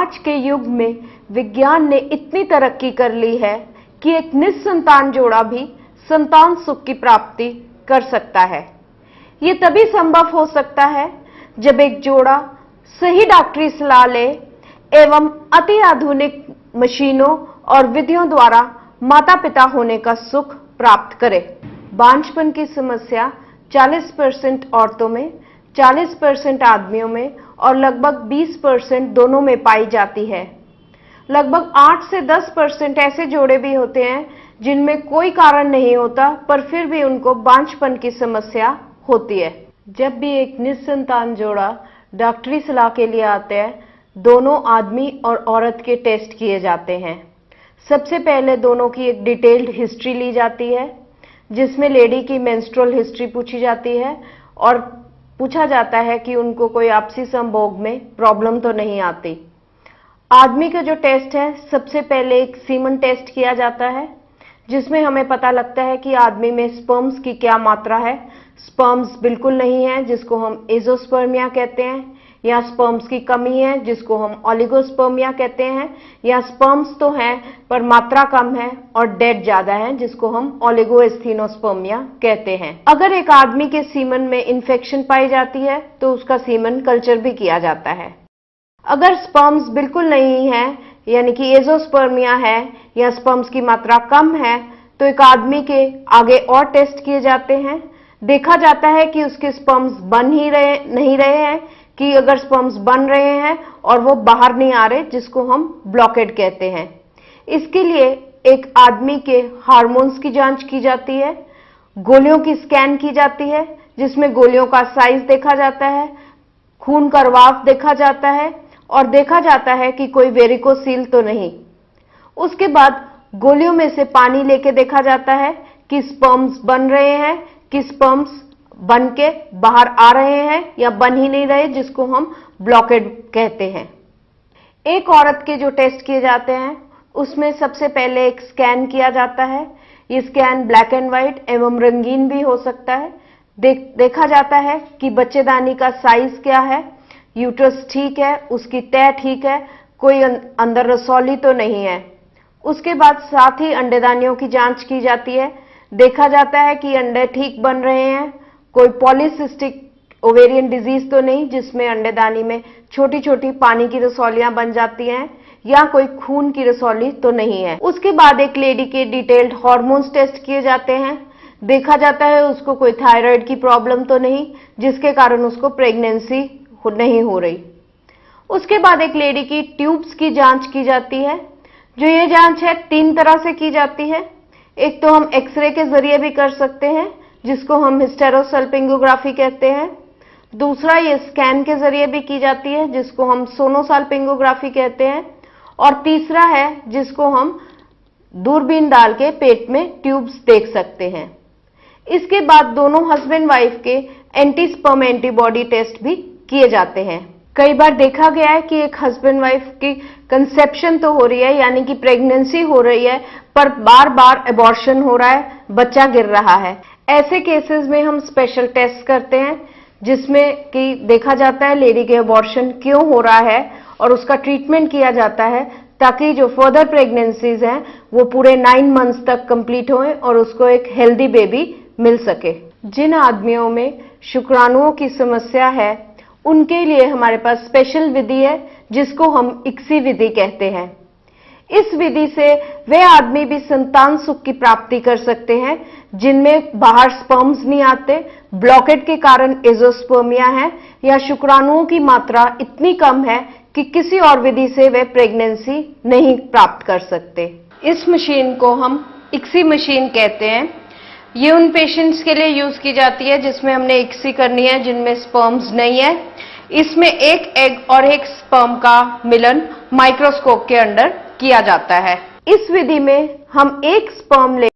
आज के युग में विज्ञान ने इतनी तरक्की कर ली है कि एक निस्संतान जोड़ा भी संतान सुख की प्राप्ति कर सकता है। ये तभी संभव हो सकता है जब एक जोड़ा सही डॉक्टरी सलाह ले एवं अति आधुनिक मशीनों और विधियों द्वारा माता पिता होने का सुख प्राप्त करे। बांझपन की समस्या 40% औरतों में, 40% आदमियों में और लगभग 20% दोनों में पाई जाती है। लगभग 8 से 10% ऐसे जोड़े भी होते हैं जिनमें कोई कारण नहीं होता पर फिर भी उनको बांझपन की समस्या होती है। जब भी एक निस्संतान जोड़ा डॉक्टरी सलाह के लिए आते हैं, दोनों आदमी और औरत के टेस्ट किए जाते हैं। सबसे पहले दोनों की एक डिटेल्ड हिस्ट्री ली जाती है, जिसमें लेडी की मेंस्ट्रुअल हिस्ट्री पूछी जाती है और पूछा जाता है कि उनको कोई आपसी संभोग में प्रॉब्लम तो नहीं आती। आदमी का जो टेस्ट है, सबसे पहले एक सीमन टेस्ट किया जाता है, जिसमें हमें पता लगता है कि आदमी में स्पर्म्स की क्या मात्रा है। स्पर्म्स बिल्कुल नहीं है, जिसको हम एजोस्पर्मिया कहते हैं, या स्पर्म्स की कमी है, जिसको हम ओलिगोस्पर्मिया कहते हैं, या स्पर्म्स तो हैं पर मात्रा कम है और डेड ज्यादा है, जिसको हम ओलिगोएस्थेनोस्पर्मिया कहते हैं। अगर एक आदमी के सीमन में इन्फेक्शन पाई जाती है तो उसका सीमन कल्चर भी किया जाता है। अगर स्पर्म्स बिल्कुल नहीं है, यानी कि एजोस्पर्मिया है या स्पर्म्स की मात्रा कम है, तो एक आदमी के आगे और टेस्ट किए जाते हैं। देखा जाता है कि उसके स्पर्म्स बन ही नहीं रहे हैं, कि अगर स्पर्म्स बन रहे हैं और वो बाहर नहीं आ रहे, जिसको हम ब्लॉकेड कहते हैं। इसके लिए एक आदमी के हार्मोन्स की जांच की जाती है, गोलियों की स्कैन की जाती है, जिसमें गोलियों का साइज देखा जाता है, खून का प्रवाह देखा जाता है और देखा जाता है कि कोई वेरिकोसील तो नहीं। उसके बाद गोलियों में से पानी लेके देखा जाता है कि स्पर्म्स बन रहे हैं, कि स्पर्म्स बन के बाहर आ रहे हैं या बन ही नहीं रहे, जिसको हम ब्लॉकेड कहते हैं। एक औरत के जो टेस्ट किए जाते हैं, उसमें सबसे पहले एक स्कैन किया जाता है। ये स्कैन ब्लैक एंड व्हाइट एवं रंगीन भी हो सकता है। देखा जाता है कि बच्चेदानी का साइज क्या है, यूट्रस ठीक है, उसकी तय ठीक है, कोई अंदर रसौली तो नहीं है। उसके बाद साथ ही अंडेदानियों की जांच की जाती है। देखा जाता है कि अंडे ठीक बन रहे हैं, कोई पॉलीसिस्टिक ओवेरियन डिजीज तो नहीं, जिसमें अंडेदानी में छोटी छोटी पानी की रसौलियां बन जाती हैं, या कोई खून की रसौली तो नहीं है। उसके बाद एक लेडी के डिटेल्ड हार्मोन्स टेस्ट किए जाते हैं। देखा जाता है उसको कोई थायराइड की प्रॉब्लम तो नहीं, जिसके कारण उसको प्रेगनेंसी नहीं हो रही। उसके बाद एक लेडी की ट्यूब्स की जांच की जाती है। जो ये जांच है 3 तरह से की जाती है। एक तो हम एक्सरे के जरिए भी कर सकते हैं, जिसको हम हिस्टेरोसल्पिंगोग्राफी कहते हैं। दूसरा ये स्कैन के जरिए भी की जाती है, जिसको हम सोनोसाल्पिंगोग्राफी कहते हैं। और तीसरा है जिसको हम दूरबीन डाल के पेट में ट्यूब्स देख सकते हैं। इसके बाद दोनों हस्बैंड वाइफ के एंटी स्पर्म एंटीबॉडी टेस्ट भी किए जाते हैं। कई बार देखा गया है कि एक हस्बैंड वाइफ की कंसेप्शन तो हो रही है, यानी कि प्रेगनेंसी हो रही है, पर बार बार एबॉर्शन हो रहा है, बच्चा गिर रहा है। ऐसे केसेस में हम स्पेशल टेस्ट करते हैं, जिसमें कि देखा जाता है लेडी के एबॉर्शन क्यों हो रहा है और उसका ट्रीटमेंट किया जाता है, ताकि जो फर्दर प्रेगनेंसीज हैं वो पूरे 9 मंथ्स तक कंप्लीट हों और उसको एक हेल्दी बेबी मिल सके। जिन आदमियों में शुक्राणुओं की समस्या है, उनके लिए हमारे पास स्पेशल विधि है, जिसको हम इक्सी विधि कहते हैं। इस विधि से वे आदमी भी संतान सुख की प्राप्ति कर सकते हैं जिनमें बाहर स्पर्म्स नहीं आते, ब्लॉकेड के कारण एजोस्पर्मिया है, या शुक्राणुओं की मात्रा इतनी कम है कि किसी और विधि से वे प्रेगनेंसी नहीं प्राप्त कर सकते। इस मशीन को हम इक्सी मशीन कहते हैं। ये उन पेशेंट्स के लिए यूज की जाती है जिसमें हमने इक्सी करनी है, जिनमें स्पर्म्स नहीं है। इसमें एक एग और एक स्पर्म का मिलन माइक्रोस्कोप के अंडर किया जाता है। इस विधि में हम एक स्पर्म ले